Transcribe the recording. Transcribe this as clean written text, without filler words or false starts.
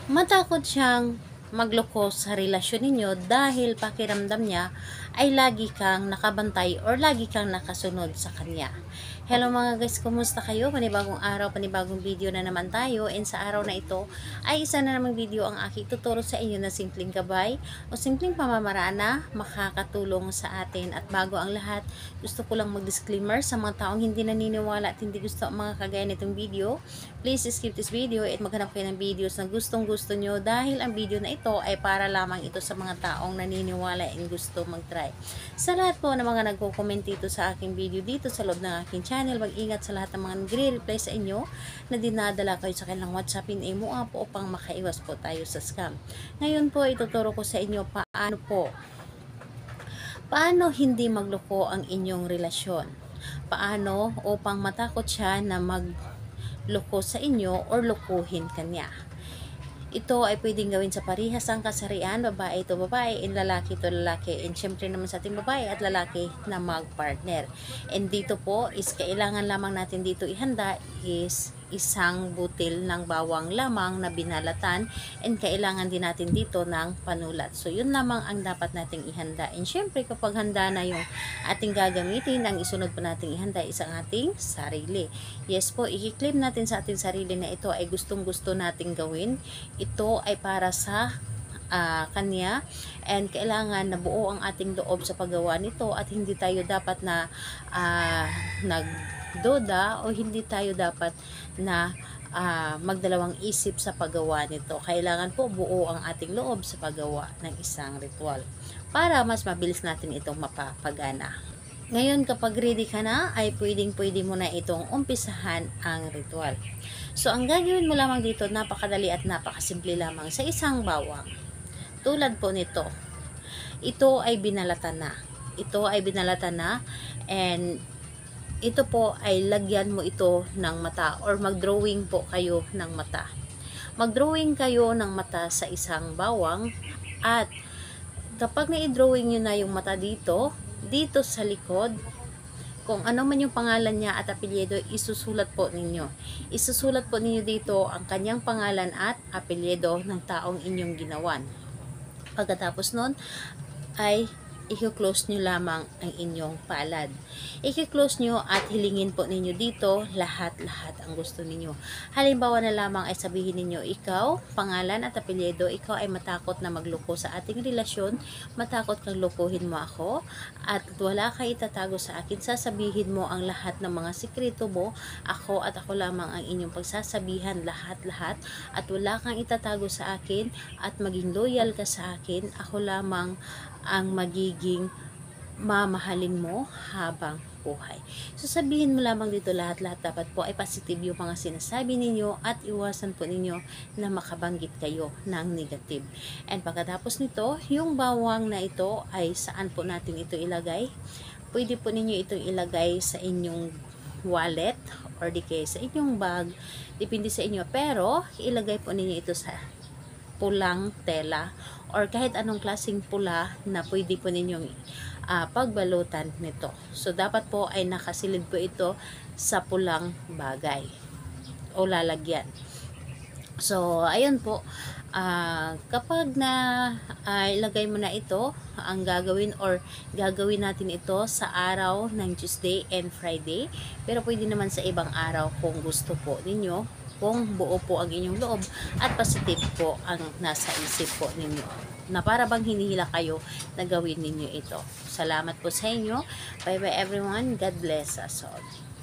matakot siyang magloko sa relasyon ninyo dahil pakiramdam niya ay lagi kang nakabantay or lagi kang nakasunod sa kanya. Hello mga guys, kumusta kayo? Panibagong araw, panibagong video na naman tayo, and sa araw na ito ay isa na namang video ang aking tuturo sa inyo na simpleng gabay o simpleng pamamaraan na makakatulong sa atin. At bago ang lahat, gusto ko lang mag-disclaimer sa mga taong hindi naniniwala at hindi gusto ang mga kagaya nitong video. Please skip this video at maghanap kayo ng videos na gustong gusto nyo, dahil ang video na ito ay para lamang ito sa mga taong naniniwala and gusto mag-try. Sa lahat po ng mga nagko-comment dito sa aking video dito sa loob ng aking channel, mag-ingat sa lahat ng mga nagre-reply sa inyo na dinadala kayo sa kanilang WhatsApp in mo po upang makaiwas po tayo sa scam. Ngayon po ituturo ko sa inyo paano hindi magloko ang inyong relasyon. Paano upang matakot siya na magloko sa inyo or lokohin kanya. Ito ay pwedeng gawin sa parihas ang kasarian, babae to babae, and lalaki to lalaki, and syempre naman sa ating babae at lalaki na mag-partner. And dito po is kailangan lamang natin dito ihanda is isang butil ng bawang lamang na binalatan, and kailangan din natin dito ng panulat. So yun lamang ang dapat nating ihanda. And syempre kapag handa na yung ating gagamitin, ang isunod po nating ihanda is ang ating sarili. Yes po, i-claim natin sa ating sarili na ito ay gustong gusto nating gawin. Ito ay para sa kanya, and kailangan na buo ang ating loob sa paggawa nito, at hindi tayo dapat na nagduda o hindi tayo dapat na magdalawang isip sa paggawa nito. Kailangan po buo ang ating loob sa paggawa ng isang ritual para mas mabilis natin itong mapapagana. Ngayon kapag ready ka na ay pwede mo na itong umpisahan ang ritual. So ang gagawin mo lamang dito, napakadali at napakasimple lamang. Sa isang bawang, tulad po nito, ito ay binalatan na. And ito po ay lagyan mo ito ng mata, or mag-drawing po kayo ng mata. Mag-drawing kayo ng mata sa isang bawang, at kapag na-drawing nyo na yung mata dito sa likod, kung ano man yung pangalan niya at apelyido, isusulat po ninyo dito ang kanyang pangalan at apelyido ng taong inyong ginawan. Pagkatapos nun ay i-close nyo lamang ang inyong palad. I-close nyo at hilingin po ninyo dito lahat-lahat ang gusto ninyo. Halimbawa na lamang ay sabihin ninyo, ikaw, pangalan at apelyido, ikaw ay matakot na magloko sa ating relasyon, matakot kang lokohin mo ako, at wala ka itatago sa akin, sasabihin mo ang lahat ng mga sikreto mo, ako at ako lamang ang inyong pagsasabihan lahat-lahat, at wala kang itatago sa akin, at maging loyal ka sa akin, ako lamang ang magiging mamahalin mo habang buhay. So sabihin mo lamang dito lahat-lahat, dapat po ay positive yung mga sinasabi ninyo, at iwasan po ninyo na makabanggit kayo ng negative. And pagkatapos nito, yung bawang na ito ay saan po natin ito ilagay? Pwede po ninyo itong ilagay sa inyong wallet or di kaya sa inyong bag, depende sa inyo, pero ilagay po ninyo ito sa pulang tela or kahit anong klaseng pula na pwede po ninyong pagbalutan nito. So dapat po ay nakasilid po ito sa pulang bagay o lalagyan. So ayun po, kapag na ilagay mo na ito, ang gagawin natin ito sa araw ng Tuesday and Friday, pero pwede naman sa ibang araw kung gusto po ninyo, kung buo po ang inyong loob at positive po ang nasa isip po ninyo, na para bang hinihila kayo na gawin ninyo ito. Salamat po sa inyo. Bye bye everyone. God bless us all.